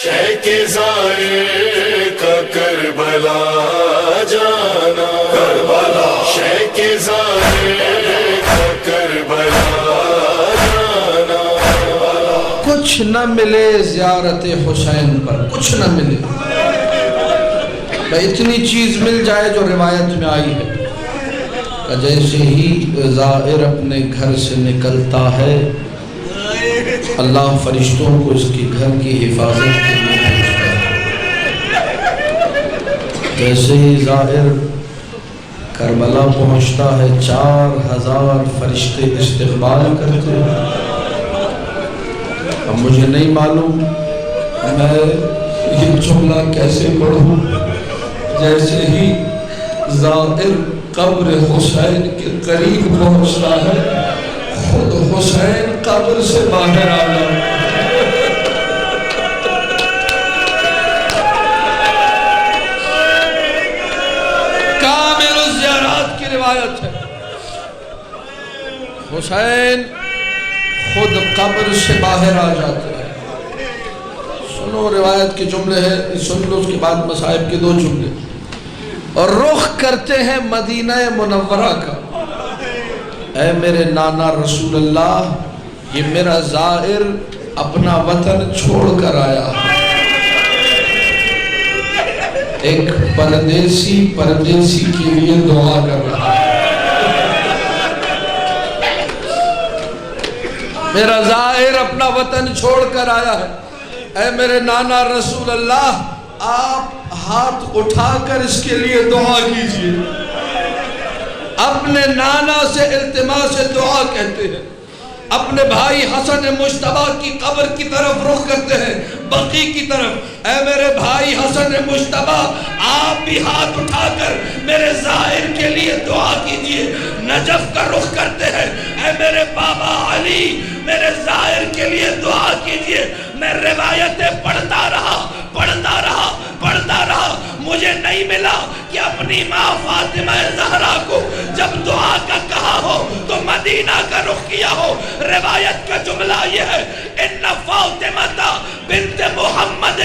شہ کے زائر کا کربلا جانا، کربلا شہ کے زائر کا کربلا جانا۔ کچھ نہ ملے زیارت حسین پر، کچھ نہ ملے، اتنی چیز مل جائے جو روایت میں آئی ہے کہ جیسے ہی زائر اپنے گھر سے نکلتا ہے اللہ فرشتوں کو اس کے گھر کی حفاظت کے لیے بھیجتا ہے۔ جیسے ہی زائر کربلا پہنچتا ہے 4000 فرشتے استقبال کرتے ہیں۔ اب مجھے نہیں معلوم میں یہ جملہ کیسے پڑھوں، جیسے ہی زائر قبر حسین کے قریب پہنچتا ہے خود حسین قبر سے باہر آ گیا۔ کامل الزیارات کی روایت ہے، حسین خود قبر سے باہر آ جاتے ہیں۔ سنو روایت کے جملے ہیں، سن لو، اس کے بعد مصائب کے 2 جملے۔ اور رخ کرتے ہیں مدینہ منورہ کا، اے میرے نانا رسول اللہ، یہ میرا زائر اپنا وطن چھوڑ کر آیا ہے۔ ایک پردیسی کے لیے دعا کر رہا ہے۔ میرا زائر اپنا وطن چھوڑ کر آیا ہے، اے میرے نانا رسول اللہ، آپ ہاتھ اٹھا کر اس کے لیے دعا کیجئے۔ اپنے نانا سے التماس دعا کہتے ہیں، اپنے بھائی حسن مجتبیٰ کی قبر کی طرف رخ کرتے ہیں، بقیع کی طرف، اے میرے بھائی حسن مجتبیٰ، آپ بھی ہاتھ اٹھا کر میرے زائر کے لیے دعا کیجئے۔ نجف کا رخ کرتے ہیں، اے میرے بابا علی، میرے زائر کے لیے دعا کیجئے۔ میں روایتیں پڑھتا رہا، مجھے نہیں ملا کہ اپنی ماں فاطمہ زہرا کو جب دعا کا کہا ہو تو مدینہ کا رخ کیا ہو۔ روایت کا جملہ یہ ہے، ان فاطمہ بنت محمد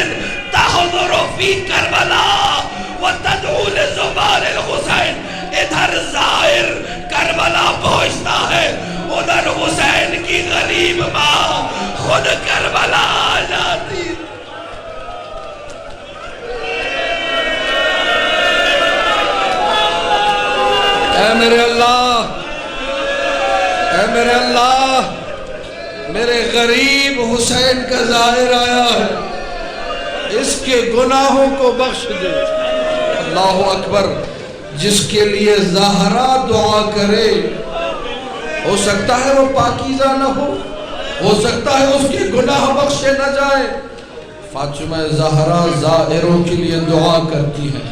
تحضر فی کربلا وتدعو لزبار الحسین۔ ادھر زائر کربلا پہنچتا ہے، ادھر حسین کی غریب ماں خود کربلا آ جاتی۔ اے میرے اللہ، اے میرے اللہ، میرے غریب حسین کا زائر آیا ہے، اس کے گناہوں کو بخش دے۔ اللہ اکبر۔ جس کے لیے زہرا دعا کرے، ہو سکتا ہے وہ پاکیزہ نہ ہو سکتا ہے اس کے گناہ بخشے نہ جائے۔ فاطمہ زہرا زائروں کے لیے دعا کرتی ہے۔